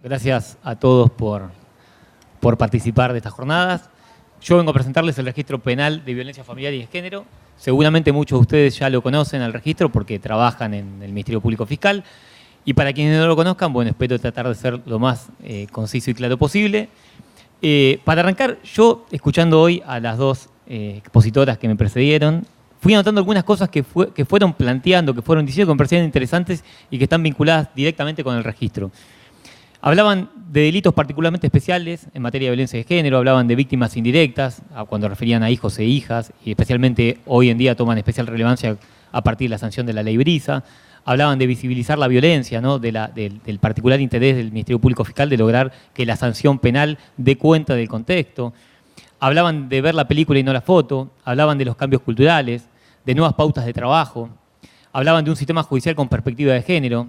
Gracias a todos por participar de estas jornadas. Yo vengo a presentarles el registro penal de violencia familiar y de género. Seguramente muchos de ustedes ya lo conocen al registro porque trabajan en el Ministerio Público Fiscal. Y para quienes no lo conozcan, bueno, espero tratar de ser lo más conciso y claro posible. Para arrancar, yo, escuchando hoy a las dos expositoras que me precedieron, fui anotando algunas cosas que fueron planteando, que fueron diciendo que me parecían interesantes y que están vinculadas directamente con el registro. Hablaban de delitos particularmente especiales en materia de violencia de género, hablaban de víctimas indirectas, cuando referían a hijos e hijas, y especialmente hoy en día toman especial relevancia a partir de la sanción de la ley Brisa. Hablaban de visibilizar la violencia, ¿no? del particular interés del Ministerio Público Fiscal de lograr que la sanción penal dé cuenta del contexto. Hablaban de ver la película y no la foto, hablaban de los cambios culturales, de nuevas pautas de trabajo, hablaban de un sistema judicial con perspectiva de género,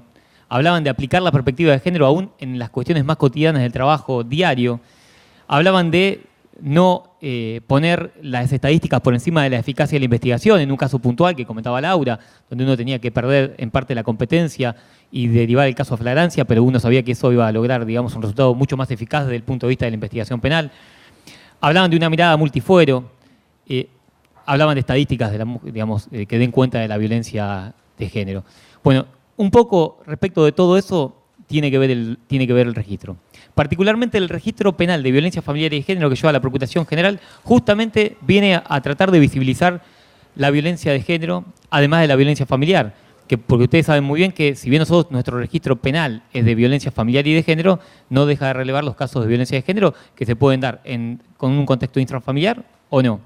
hablaban de aplicar la perspectiva de género aún en las cuestiones más cotidianas del trabajo diario, hablaban de no poner las estadísticas por encima de la eficacia de la investigación, en un caso puntual que comentaba Laura, donde uno tenía que perder en parte la competencia y derivar el caso a flagrancia, pero uno sabía que eso iba a lograr, digamos, un resultado mucho más eficaz desde el punto de vista de la investigación penal. Hablaban de una mirada multifuero, hablaban de estadísticas digamos, que den cuenta de la violencia de género. Bueno, un poco respecto de todo eso tiene que ver el registro. Particularmente el registro penal de violencia familiar y de género que lleva la Procuración General justamente viene a tratar de visibilizar la violencia de género, además de la violencia familiar. Porque ustedes saben muy bien que si bien nuestro registro penal es de violencia familiar y de género, no deja de relevar los casos de violencia de género que se pueden dar con un contexto intrafamiliar o no.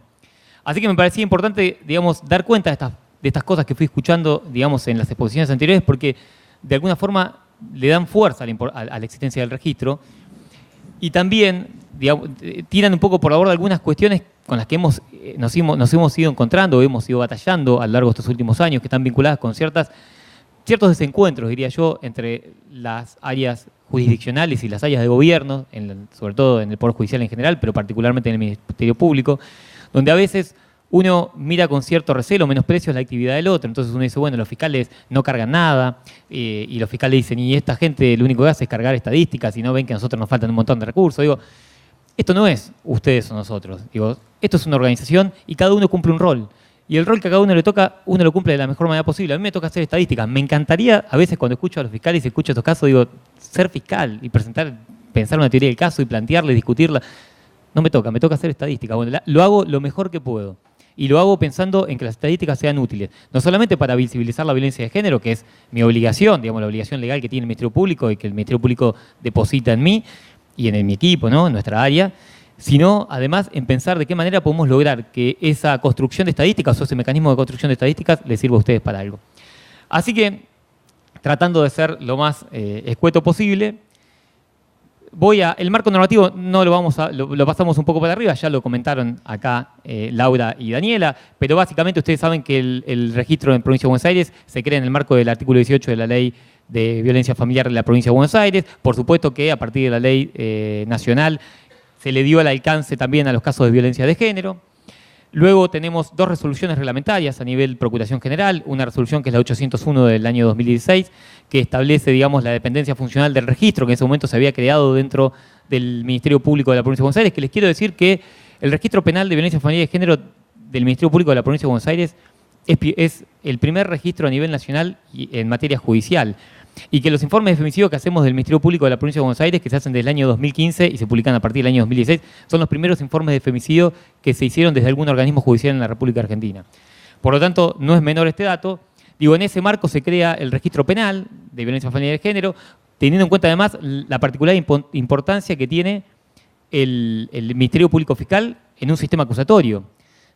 Así que me parecía importante, digamos, dar cuenta de estas cosas que fui escuchando, digamos, en las exposiciones anteriores, porque de alguna forma le dan fuerza a la existencia del registro y también, digamos, tiran un poco por la borda algunas cuestiones con las que nos hemos ido encontrando, hemos ido batallando a lo largo de estos últimos años, que están vinculadas con ciertos desencuentros, diría yo, entre las áreas jurisdiccionales y las áreas de gobierno, sobre todo en el Poder Judicial en general, pero particularmente en el Ministerio Público, donde a veces uno mira con cierto recelo, menosprecio la actividad del otro. Entonces uno dice, bueno, los fiscales no cargan nada, y los fiscales dicen, y esta gente lo único que hace es cargar estadísticas y no ven que a nosotros nos faltan un montón de recursos. Digo, esto no es ustedes o nosotros. Digo, esto es una organización y cada uno cumple un rol. Y el rol que a cada uno le toca, uno lo cumple de la mejor manera posible. A mí me toca hacer estadísticas. Me encantaría, a veces cuando escucho a los fiscales y escucho estos casos, digo, ser fiscal y pensar una teoría del caso y plantearla y discutirla. No me toca hacer estadísticas. Bueno, lo hago lo mejor que puedo. Y lo hago pensando en que las estadísticas sean útiles, no solamente para visibilizar la violencia de género, que es mi obligación, digamos, la obligación legal que tiene el Ministerio Público y que el Ministerio Público deposita en mí y en mi equipo, ¿no? En nuestra área, sino además en pensar de qué manera podemos lograr que esa construcción de estadísticas o ese mecanismo de construcción de estadísticas les sirva a ustedes para algo. Así que, tratando de ser lo más escueto posible, el marco normativo no lo pasamos un poco para arriba, ya lo comentaron acá Laura y Daniela, pero básicamente ustedes saben que el registro en Provincia de Buenos Aires se crea en el marco del artículo 18 de la Ley de Violencia Familiar de la Provincia de Buenos Aires. Por supuesto que a partir de la Ley Nacional se le dio el alcance también a los casos de violencia de género. Luego tenemos dos resoluciones reglamentarias a nivel Procuración General, una resolución que es la 801 del año 2016, que establece, digamos, la dependencia funcional del registro, que en ese momento se había creado dentro del Ministerio Público de la Provincia de Buenos Aires, que les quiero decir que el registro penal de violencia familiar y de género del Ministerio Público de la Provincia de Buenos Aires es el primer registro a nivel nacional en materia judicial. Y que los informes de femicidio que hacemos del Ministerio Público de la Provincia de Buenos Aires, que se hacen desde el año 2015 y se publican a partir del año 2016, son los primeros informes de femicidio que se hicieron desde algún organismo judicial en la República Argentina. Por lo tanto, no es menor este dato. Digo, en ese marco se crea el registro penal de violencia familiar y de género, teniendo en cuenta además la particular importancia que tiene el Ministerio Público Fiscal en un sistema acusatorio.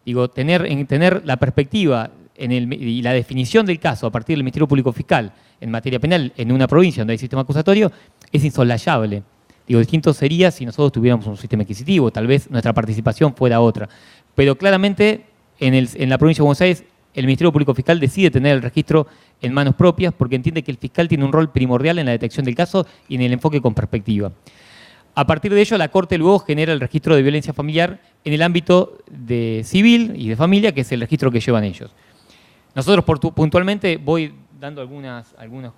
Digo, tener la perspectiva y la definición del caso a partir del Ministerio Público Fiscal en materia penal en una provincia donde hay sistema acusatorio es insolayable. Digo, distinto sería si nosotros tuviéramos un sistema adquisitivo, tal vez nuestra participación fuera otra. Pero claramente en la provincia de Buenos Aires el Ministerio Público Fiscal decide tener el registro en manos propias porque entiende que el fiscal tiene un rol primordial en la detección del caso y en el enfoque con perspectiva. A partir de ello, la Corte luego genera el registro de violencia familiar en el ámbito de civil y de familia, que es el registro que llevan ellos. Nosotros puntualmente voy dando haciendo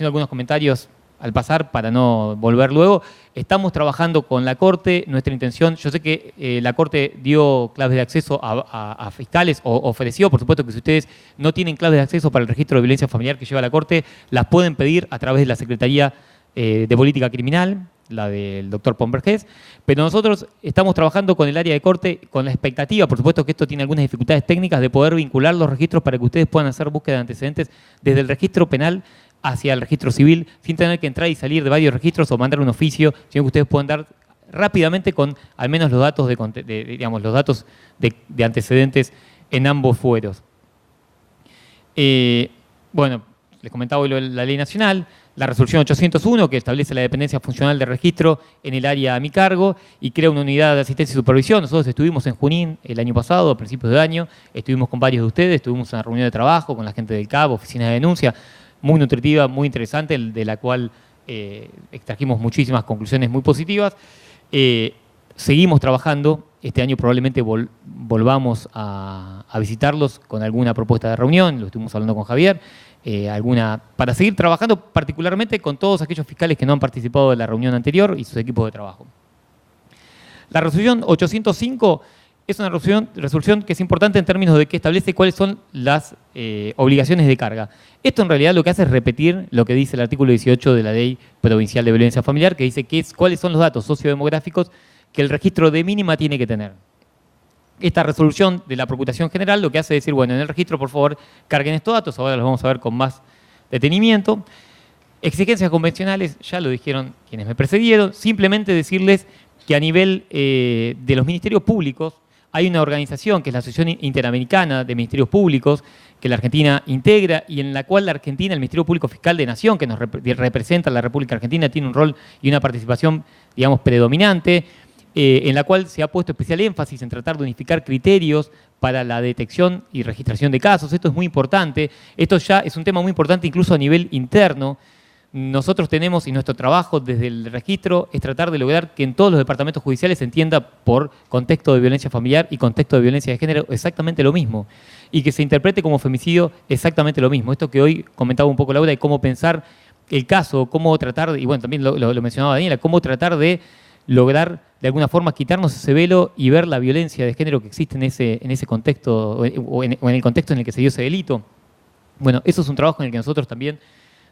algunos comentarios al pasar para no volver luego. Estamos trabajando con la Corte. Nuestra intención, yo sé que la Corte dio claves de acceso a fiscales, o ofreció, por supuesto, que si ustedes no tienen claves de acceso para el registro de violencia familiar que lleva la Corte, las pueden pedir a través de la Secretaría de Política Criminal, la del doctor Pomberges, pero nosotros estamos trabajando con el área de Corte con la expectativa, por supuesto que esto tiene algunas dificultades técnicas, de poder vincular los registros para que ustedes puedan hacer búsqueda de antecedentes desde el registro penal hacia el registro civil, sin tener que entrar y salir de varios registros o mandar un oficio, sino que ustedes puedan dar rápidamente con al menos los datos digamos, los datos de antecedentes en ambos fueros. Bueno, les comentaba hoy la ley nacional, la resolución 801, que establece la dependencia funcional de registro en el área a mi cargo y crea una unidad de asistencia y supervisión. Nosotros estuvimos en Junín el año pasado, a principios de año, estuvimos con varios de ustedes, estuvimos en una reunión de trabajo con la gente del CAB, oficina de denuncia, muy nutritiva, muy interesante, de la cual extrajimos muchísimas conclusiones muy positivas. Seguimos trabajando, este año probablemente volvamos a visitarlos con alguna propuesta de reunión, lo estuvimos hablando con Javier, para seguir trabajando particularmente con todos aquellos fiscales que no han participado de la reunión anterior y sus equipos de trabajo. La resolución 805 es una resolución que es importante en términos de que establece cuáles son las obligaciones de carga. Esto en realidad lo que hace es repetir lo que dice el artículo 18 de la Ley Provincial de Violencia Familiar, que dice cuáles son los datos sociodemográficos que el registro de mínima tiene que tener. Esta resolución de la Procuración General lo que hace es decir, bueno, en el registro, por favor, carguen estos datos, ahora los vamos a ver con más detenimiento. Exigencias convencionales, ya lo dijeron quienes me precedieron, simplemente decirles que a nivel de los ministerios públicos hay una organización que es la Asociación Interamericana de Ministerios Públicos, que la Argentina integra y en la cual la Argentina, el Ministerio Público Fiscal de Nación, que nos representa a la República Argentina, tiene un rol y una participación, digamos, predominante, en la cual se ha puesto especial énfasis en tratar de unificar criterios para la detección y registración de casos. Esto es muy importante. Esto ya es un tema muy importante incluso a nivel interno. Nosotros tenemos, y nuestro trabajo desde el registro, es tratar de lograr que en todos los departamentos judiciales se entienda por contexto de violencia familiar y contexto de violencia de género exactamente lo mismo. Y que se interprete como femicidio exactamente lo mismo. Esto que hoy comentaba un poco Laura de cómo pensar el caso, cómo tratar, y bueno, también lo mencionaba Daniela, cómo tratar de lograr de alguna forma quitarnos ese velo y ver la violencia de género que existe en ese contexto o en el contexto en el que se dio ese delito. Bueno, eso es un trabajo en el que nosotros también,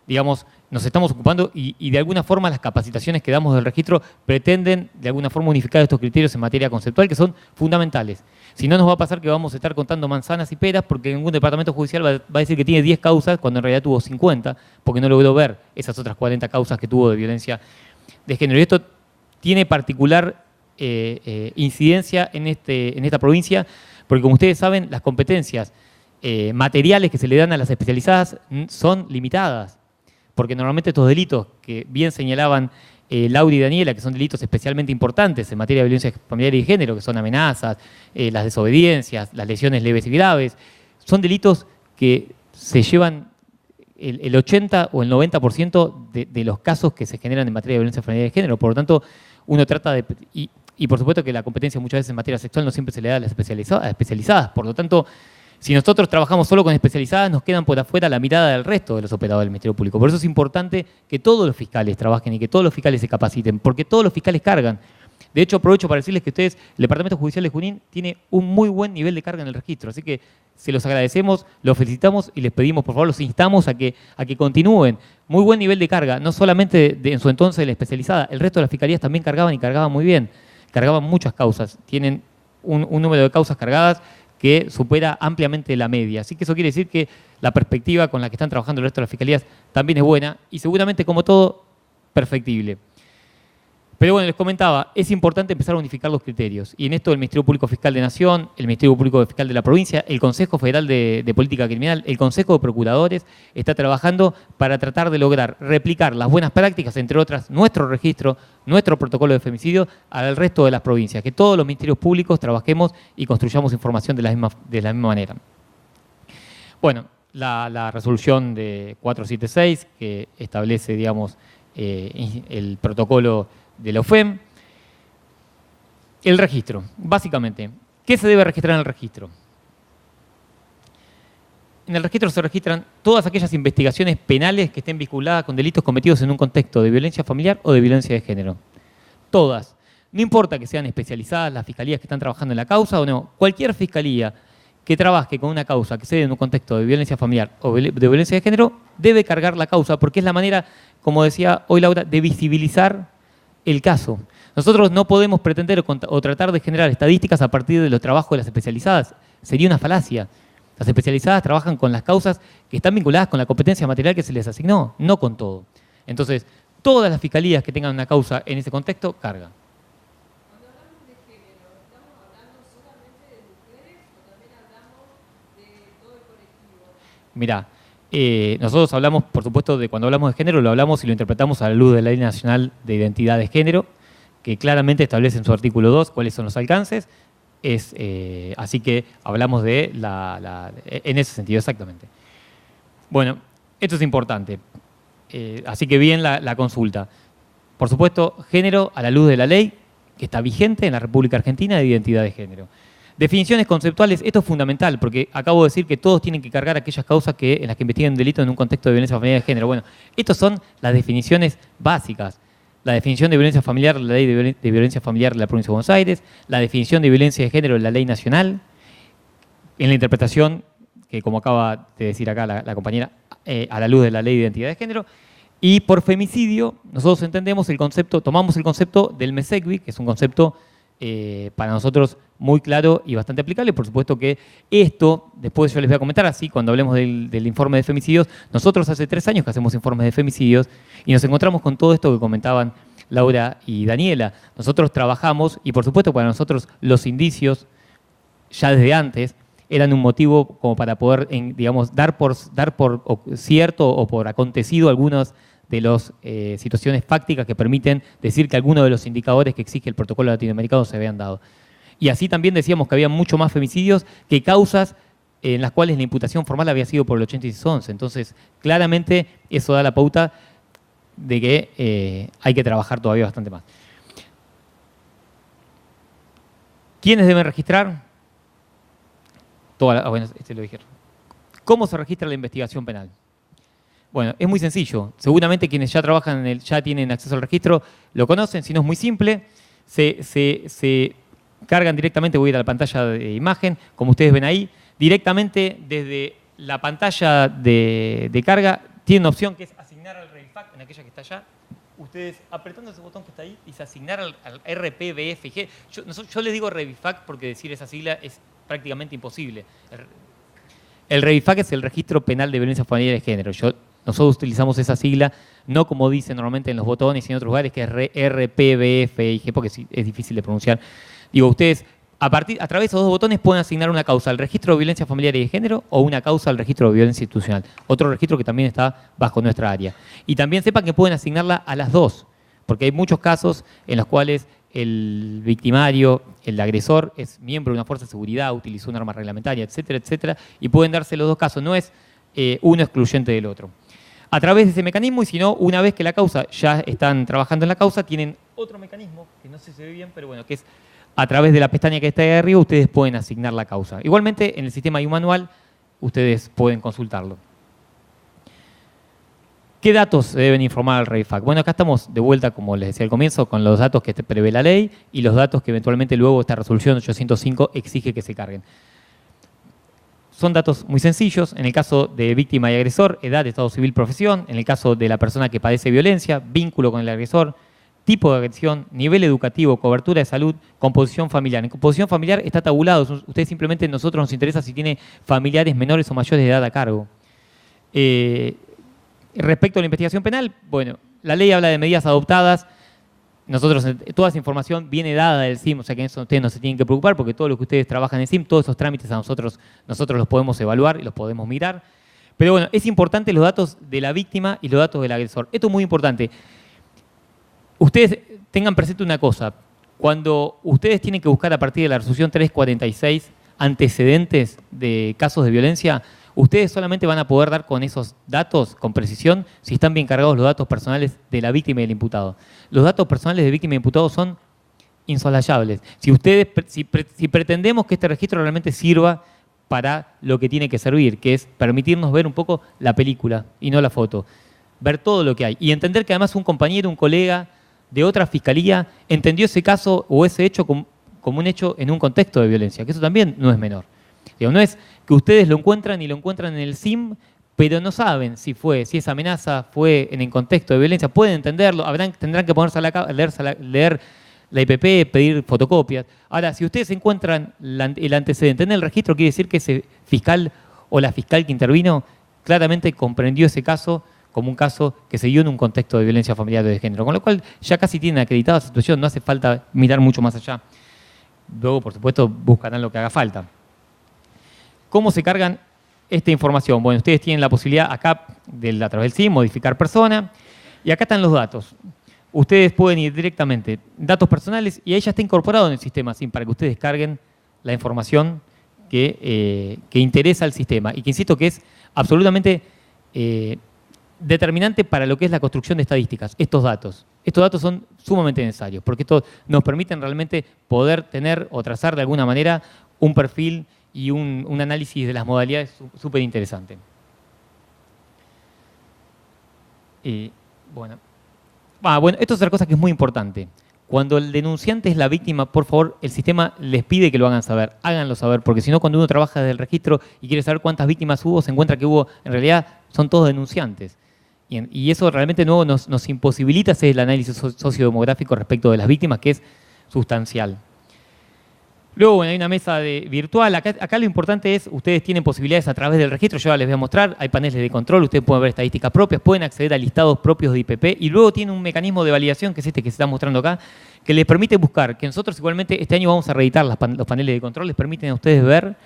digamos, nos estamos ocupando y de alguna forma las capacitaciones que damos del registro pretenden de alguna forma unificar estos criterios en materia conceptual que son fundamentales. Si no, nos va a pasar que vamos a estar contando manzanas y peras porque ningún departamento judicial va a decir que tiene 10 causas cuando en realidad tuvo 50 porque no logró ver esas otras 40 causas que tuvo de violencia de género. Y esto tiene particular incidencia en esta provincia, porque como ustedes saben, las competencias materiales que se le dan a las especializadas son limitadas, porque normalmente estos delitos que bien señalaban Laura y Daniela, que son delitos especialmente importantes en materia de violencia familiar y de género, que son amenazas, las desobediencias, las lesiones leves y graves, son delitos que se llevan el 80 o el 90% de los casos que se generan en materia de violencia familiar y de género. Por lo tanto, uno trata de... Y por supuesto que la competencia muchas veces en materia sexual no siempre se le da a las especializadas. Por lo tanto, si nosotros trabajamos solo con especializadas, nos quedan por afuera la mirada del resto de los operadores del Ministerio Público. Por eso es importante que todos los fiscales trabajen y que todos los fiscales se capaciten, porque todos los fiscales cargan. De hecho, aprovecho para decirles que ustedes, el Departamento Judicial de Junín, tiene un muy buen nivel de carga en el registro. Así que se los agradecemos, los felicitamos y les pedimos, por favor, los instamos a que continúen. Muy buen nivel de carga, no solamente en su entonces de la especializada, el resto de las fiscalías también cargaban y cargaban muy bien. Cargaban muchas causas, tienen un número de causas cargadas que supera ampliamente la media. Así que eso quiere decir que la perspectiva con la que están trabajando el resto de las fiscalías también es buena y seguramente, como todo, perfectible. Pero bueno, les comentaba, es importante empezar a unificar los criterios. Y en esto el Ministerio Público Fiscal de Nación, el Ministerio Público Fiscal de la provincia, el Consejo Federal de Política Criminal, el Consejo de Procuradores, está trabajando para tratar de lograr replicar las buenas prácticas, entre otras, nuestro registro, nuestro protocolo de femicidio, al resto de las provincias. Que todos los ministerios públicos trabajemos y construyamos información de la misma manera. Bueno, la resolución de 476, que establece, digamos, el protocolo de la OFEM. El registro, básicamente. ¿Qué se debe registrar en el registro? en el registro se registran todas aquellas investigaciones penales que estén vinculadas con delitos cometidos en un contexto de violencia familiar o de violencia de género. Todas. No importa que sean especializadas las fiscalías que están trabajando en la causa o no. Cualquier fiscalía que trabaje con una causa que se dé en un contexto de violencia familiar o de violencia de género debe cargar la causa porque es la manera, como decía hoy Laura, de visibilizar el caso. Nosotros no podemos pretender o tratar de generar estadísticas a partir de los trabajos de las especializadas. Sería una falacia. Las especializadas trabajan con las causas que están vinculadas con la competencia material que se les asignó, no con todo. Entonces, todas las fiscalías que tengan una causa en ese contexto, cargan. Cuando hablamos de género, ¿estamos hablando solamente de mujeres o también hablamos de todo el colectivo? Mirá, nosotros hablamos, por supuesto, de cuando hablamos de género, lo hablamos y lo interpretamos a la luz de la Ley Nacional de Identidad de Género, que claramente establece en su artículo 2 cuáles son los alcances. Así que hablamos de en ese sentido, exactamente. Bueno, esto es importante. Así que bien la consulta. Por supuesto, género a la luz de la ley que está vigente en la República Argentina de identidad de género. Definiciones conceptuales, esto es fundamental, porque acabo de decir que todos tienen que cargar aquellas causas en las que investiguen delito en un contexto de violencia familiar de género. Bueno, estas son las definiciones básicas. La definición de violencia familiar, la ley de violencia familiar de la provincia de Buenos Aires, la definición de violencia de género en la ley nacional, en la interpretación, que como acaba de decir acá la compañera, a la luz de la ley de identidad de género, y por femicidio nosotros entendemos el concepto, tomamos el concepto del MESECVI, que es un concepto para nosotros muy claro y bastante aplicable. Por supuesto que esto, después yo les voy a comentar así, cuando hablemos del informe de femicidios, nosotros hace 3 años que hacemos informes de femicidios y nos encontramos con todo esto que comentaban Laura y Daniela. Nosotros trabajamos y por supuesto para nosotros los indicios ya desde antes eran un motivo como para poder, digamos, dar por cierto o por acontecido algunas de las situaciones fácticas que permiten decir que algunos de los indicadores que exige el protocolo latinoamericano se habían dado. Y así también decíamos que había mucho más femicidios que causas en las cuales la imputación formal había sido por el 8611. Entonces, claramente eso da la pauta de que hay que trabajar todavía bastante más. ¿Quiénes deben registrar? Bueno, este lo dijeron. ¿Cómo se registra la investigación penal? Bueno, es muy sencillo. Seguramente quienes ya trabajan ya tienen acceso al registro, lo conocen. Si no es muy simple, se cargan directamente, voy a ir a la pantalla de imagen, como ustedes ven ahí, directamente desde la pantalla de carga, tiene una opción que es asignar al REVIFAC, en aquella que está allá. Ustedes apretando ese botón que está ahí, dice asignar al RPBFG. Yo les digo REVIFAC porque decir esa sigla es prácticamente imposible. El REVIFAC es el Registro Penal de Violencia Familiar de Género. Nosotros utilizamos esa sigla, no como dice normalmente en los botones y en otros lugares, que es RPBFG, porque es difícil de pronunciar. Digo, ustedes a través de esos 2 botones pueden asignar una causa al registro de violencia familiar y de género o una causa al registro de violencia institucional. Otro registro que también está bajo nuestra área. Y también sepan que pueden asignarla a las 2, porque hay muchos casos en los cuales el victimario, el agresor, es miembro de una fuerza de seguridad, utilizó un arma reglamentaria, etcétera, etcétera, y pueden darse los 2 casos. No es uno excluyente del otro. A través de ese mecanismo, y si no, una vez que la causa, ya están trabajando en la causa, tienen otro mecanismo, que no sé si se ve bien, pero bueno, que es a través de la pestaña que está ahí arriba, ustedes pueden asignar la causa. Igualmente, en el sistema hay un manual, ustedes pueden consultarlo. ¿Qué datos se deben informar al REVIFAC? Bueno, acá estamos de vuelta, como les decía al comienzo, con los datos que prevé la ley y los datos que eventualmente luego esta resolución 805 exige que se carguen. Son datos muy sencillos. En el caso de víctima y agresor, edad, estado civil, profesión. En el caso de la persona que padece violencia, vínculo con el agresor, tipo de agresión, nivel educativo, cobertura de salud, composición familiar. En composición familiar está tabulado. Ustedes simplemente, nosotros nos interesa si tiene familiares menores o mayores de edad a cargo. Respecto a la investigación penal, bueno, la ley habla de medidas adoptadas. Nosotros, toda esa información viene dada del SIM, o sea que eso ustedes no se tienen que preocupar porque todo lo que ustedes trabajan en SIM, todos esos trámites a nosotros los podemos evaluar y los podemos mirar. Pero bueno, es importante los datos de la víctima y los datos del agresor. Esto es muy importante. Ustedes tengan presente una cosa. Cuando ustedes tienen que buscar a partir de la resolución 346 antecedentes de casos de violencia, ustedes solamente van a poder dar con esos datos, con precisión, si están bien cargados los datos personales de la víctima y del imputado. Los datos personales de víctima y imputado son insosolayables. Si pretendemos que este registro realmente sirva para lo que tiene que servir, que es permitirnos ver un poco la película y no la foto. Ver todo lo que hay. Y entender que además un compañero, un colega de otra fiscalía entendió ese caso o ese hecho como un hecho en un contexto de violencia, que eso también no es menor. Digo, no es que ustedes lo encuentran y lo encuentran en el SIM, pero no saben si esa amenaza fue en el contexto de violencia. Pueden entenderlo, tendrán que ponerse a leer la IPP, pedir fotocopias. Ahora, si ustedes encuentran el antecedente en el registro, quiere decir que ese fiscal o la fiscal que intervino claramente comprendió ese caso como un caso que se dio en un contexto de violencia familiar o de género, con lo cual ya casi tienen acreditada la situación, no hace falta mirar mucho más allá. Luego, por supuesto, buscarán lo que haga falta. ¿Cómo se cargan esta información? Bueno, ustedes tienen la posibilidad acá, a través del SIM, modificar persona, y acá están los datos. Ustedes pueden ir directamente, datos personales, y ahí ya está incorporado en el sistema SIM para que ustedes carguen la información que interesa al sistema y que insisto que es absolutamente determinante para lo que es la construcción de estadísticas, estos datos. Estos datos son sumamente necesarios porque estos nos permiten realmente poder tener o trazar de alguna manera un perfil y un análisis de las modalidades súper interesante. Bueno, esto es otra cosa que es muy importante. Cuando el denunciante es la víctima, por favor, el sistema les pide que lo hagan saber, háganlo saber, porque si no, cuando uno trabaja desde el registro y quiere saber cuántas víctimas hubo, se encuentra que en realidad, son todos denunciantes. Y eso realmente no nos imposibilita hacer el análisis sociodemográfico respecto de las víctimas, que es sustancial. Luego, bueno, hay una mesa virtual. Acá lo importante es, ustedes tienen posibilidades a través del registro, yo ya les voy a mostrar, hay paneles de control, ustedes pueden ver estadísticas propias, pueden acceder a listados propios de IPP y luego tienen un mecanismo de validación, que es este que se está mostrando acá, que les permite buscar, que nosotros igualmente este año vamos a reeditar los paneles de control, les permiten a ustedes ver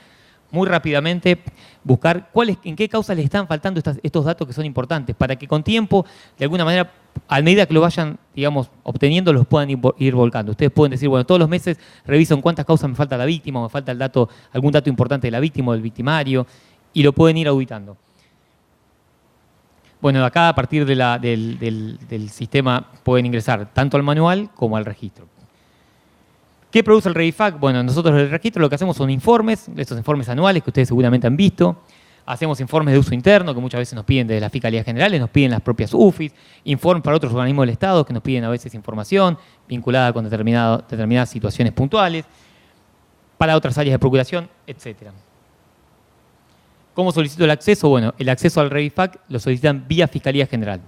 muy rápidamente, buscar en qué causas les están faltando estos datos que son importantes, para que con tiempo, de alguna manera, a medida que lo vayan, digamos, obteniendo, los puedan ir volcando. Ustedes pueden decir, bueno, todos los meses reviso en cuántas causas me falta la víctima, o me falta algún dato importante de la víctima o del victimario, y lo pueden ir auditando. Bueno, acá a partir del sistema pueden ingresar tanto al manual como al registro. ¿Qué produce el REVIFAC? Bueno, nosotros en el registro lo que hacemos son informes, estos informes anuales que ustedes seguramente han visto. Hacemos informes de uso interno que muchas veces nos piden desde las fiscalías generales, nos piden las propias UFIs, informes para otros organismos del Estado que nos piden a veces información vinculada con determinadas situaciones puntuales, para otras áreas de procuración, etc. ¿Cómo solicito el acceso? Bueno, el acceso al REVIFAC lo solicitan vía Fiscalía General.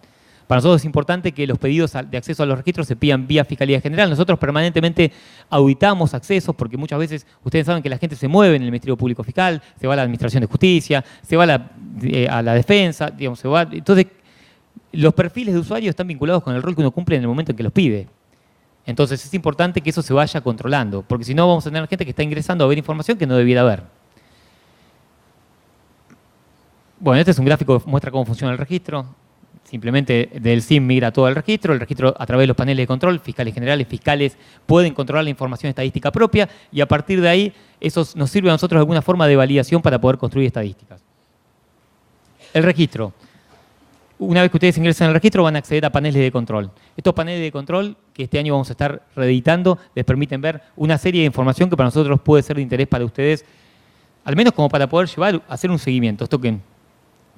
Para nosotros es importante que los pedidos de acceso a los registros se pidan vía Fiscalía General. Nosotros permanentemente auditamos accesos porque muchas veces ustedes saben que la gente se mueve en el Ministerio Público Fiscal, se va a la Administración de Justicia, se va a la Defensa, digamos, se va. Entonces, los perfiles de usuarios están vinculados con el rol que uno cumple en el momento en que los pide. Entonces, es importante que eso se vaya controlando, porque si no vamos a tener gente que está ingresando a ver información que no debiera haber. Bueno, este es un gráfico que muestra cómo funciona el registro. Simplemente del SIM migra todo el registro a través de los paneles de control, fiscales generales, fiscales pueden controlar la información estadística propia y a partir de ahí eso nos sirve a nosotros de alguna forma de validación para poder construir estadísticas. El registro. Una vez que ustedes ingresen al registro van a acceder a paneles de control. Estos paneles de control que este año vamos a estar reeditando les permiten ver una serie de información que para nosotros puede ser de interés para ustedes, al menos como para poder hacer un seguimiento. Esto que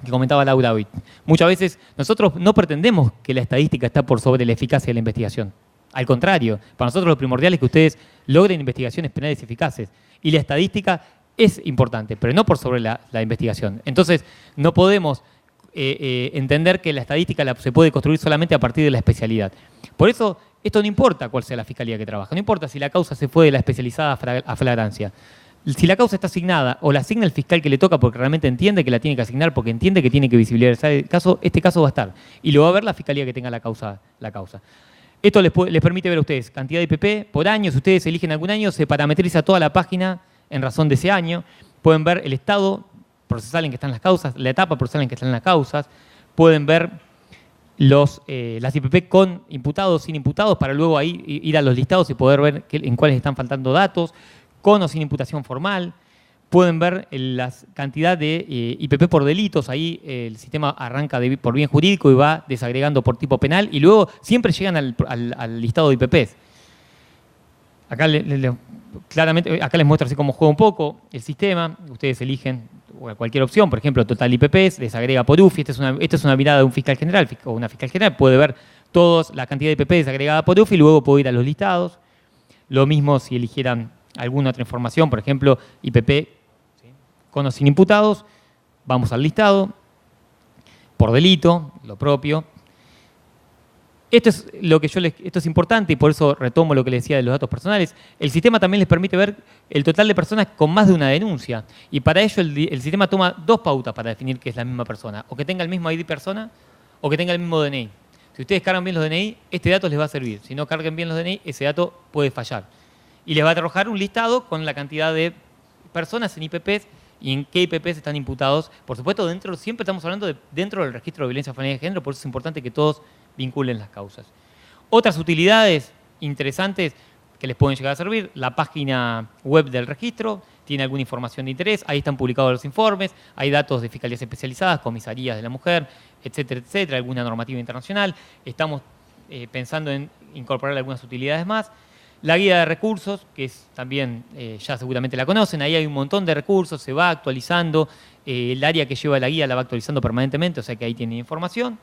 comentaba Laura hoy. Muchas veces nosotros no pretendemos que la estadística está por sobre la eficacia de la investigación. Al contrario, para nosotros lo primordial es que ustedes logren investigaciones penales eficaces. Y la estadística es importante, pero no por sobre la investigación. Entonces, no podemos entender que la estadística se puede construir solamente a partir de la especialidad. Por eso, esto no importa cuál sea la fiscalía que trabaja. No importa si la causa se fue de la especializada a flagrancia. Si la causa está asignada o la asigna el fiscal que le toca porque realmente entiende que la tiene que asignar, porque entiende que tiene que visibilizar el caso, este caso va a estar. Y lo va a ver la fiscalía que tenga la causa. Esto les permite ver a ustedes cantidad de IPP por año. Si ustedes eligen algún año, se parametriza toda la página en razón de ese año. Pueden ver el estado procesal en que están las causas, la etapa procesal en que están las causas. Pueden ver las IPP con imputados, sin imputados, para luego ahí ir a los listados y poder ver en cuáles están faltando datos. Con o sin imputación formal, pueden ver la cantidad de IPP por delitos, ahí el sistema arranca por bien jurídico y va desagregando por tipo penal y luego siempre llegan al listado de IPPs. Acá claramente, acá les muestro así cómo juega un poco el sistema. Ustedes eligen cualquier opción, por ejemplo, total IPPs, les agrega por UFI. Esta es una mirada de un fiscal general o una fiscal general. Puede ver todos la cantidad de IPPs agregada por UFI y luego puedo ir a los listados. Lo mismo si eligieran alguna otra información, por ejemplo, IPP con o sin imputados. Vamos al listado, por delito, lo propio. Esto es importante y por eso retomo lo que les decía de los datos personales. El sistema también les permite ver el total de personas con más de una denuncia. Y para ello el sistema toma dos pautas para definir que es la misma persona. O que tenga el mismo ID persona o que tenga el mismo DNI. Si ustedes cargan bien los DNI, este dato les va a servir. Si no carguen bien los DNI, ese dato puede fallar. Y les va a arrojar un listado con la cantidad de personas en IPPs y en qué IPPs están imputados. Por supuesto, siempre estamos hablando dentro del registro de violencia familiar y de género, por eso es importante que todos vinculen las causas. Otras utilidades interesantes que les pueden llegar a servir, la página web del registro tiene alguna información de interés, ahí están publicados los informes, hay datos de fiscalías especializadas, comisarías de la mujer, etcétera, etcétera, alguna normativa internacional. Estamos pensando en incorporar algunas utilidades más. La guía de recursos, que es también ya seguramente la conocen, ahí hay un montón de recursos, se va actualizando, el área que lleva la guía la va actualizando permanentemente, o sea que ahí tienen información.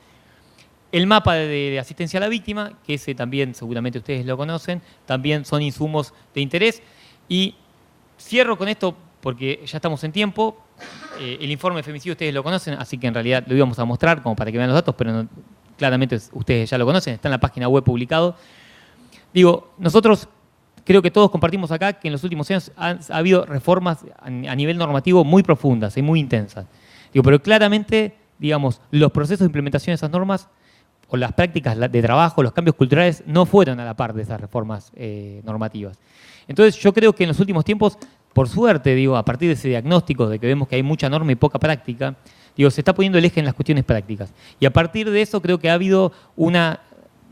El mapa de asistencia a la víctima, que ese también seguramente ustedes lo conocen, también son insumos de interés. Y cierro con esto porque ya estamos en tiempo. El informe de femicidio ustedes lo conocen, así que en realidad lo íbamos a mostrar como para que vean los datos, pero claramente ustedes ya lo conocen, está en la página web publicado. Digo, nosotros creo que todos compartimos acá que en los últimos años ha habido reformas a nivel normativo muy profundas y muy intensas. Digo, pero claramente, digamos, los procesos de implementación de esas normas o las prácticas de trabajo, los cambios culturales, no fueron a la par de esas reformas normativas. Entonces, yo creo que en los últimos tiempos, por suerte, digo, a partir de ese diagnóstico de que vemos que hay mucha norma y poca práctica, digo, se está poniendo el eje en las cuestiones prácticas. Y a partir de eso creo que ha habido una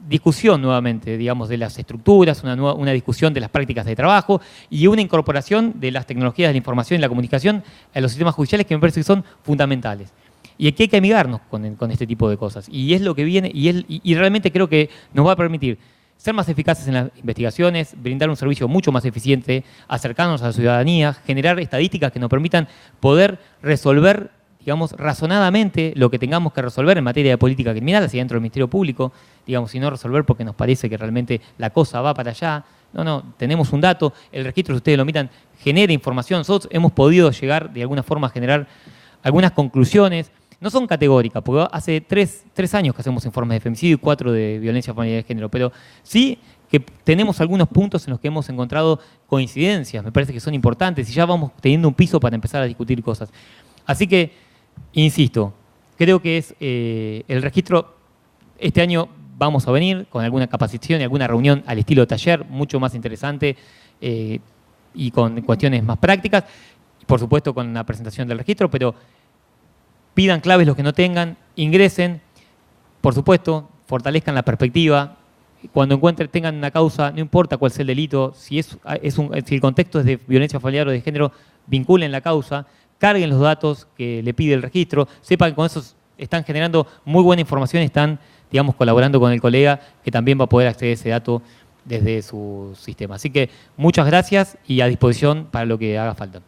discusión nuevamente, digamos, de las estructuras, una discusión de las prácticas de trabajo y una incorporación de las tecnologías de la información y la comunicación a los sistemas judiciales que me parece que son fundamentales. Y aquí hay que amigarnos con este tipo de cosas. Y es lo que viene y realmente creo que nos va a permitir ser más eficaces en las investigaciones, brindar un servicio mucho más eficiente, acercarnos a la ciudadanía, generar estadísticas que nos permitan poder resolver, digamos, razonadamente lo que tengamos que resolver en materia de política criminal hacia dentro del Ministerio Público, digamos, y no resolver porque nos parece que realmente la cosa va para allá. No, tenemos un dato, el registro, si ustedes lo miran, genera información. Nosotros hemos podido llegar de alguna forma a generar algunas conclusiones. No son categóricas, porque hace tres años que hacemos informes de femicidio y 4 de violencia familiar y de género, pero sí que tenemos algunos puntos en los que hemos encontrado coincidencias, me parece que son importantes y ya vamos teniendo un piso para empezar a discutir cosas. Así que, insisto, creo que es el registro, este año vamos a venir con alguna capacitación y alguna reunión al estilo taller, mucho más interesante y con cuestiones más prácticas, por supuesto con la presentación del registro, pero pidan claves los que no tengan, ingresen, por supuesto, fortalezcan la perspectiva. Cuando tengan una causa, no importa cuál sea el delito, si el contexto es de violencia familiar o de género, vinculen la causa, carguen los datos que le pide el registro, sepan que con eso están generando muy buena información, están, digamos, colaborando con el colega que también va a poder acceder a ese dato desde su sistema. Así que muchas gracias y a disposición para lo que haga falta.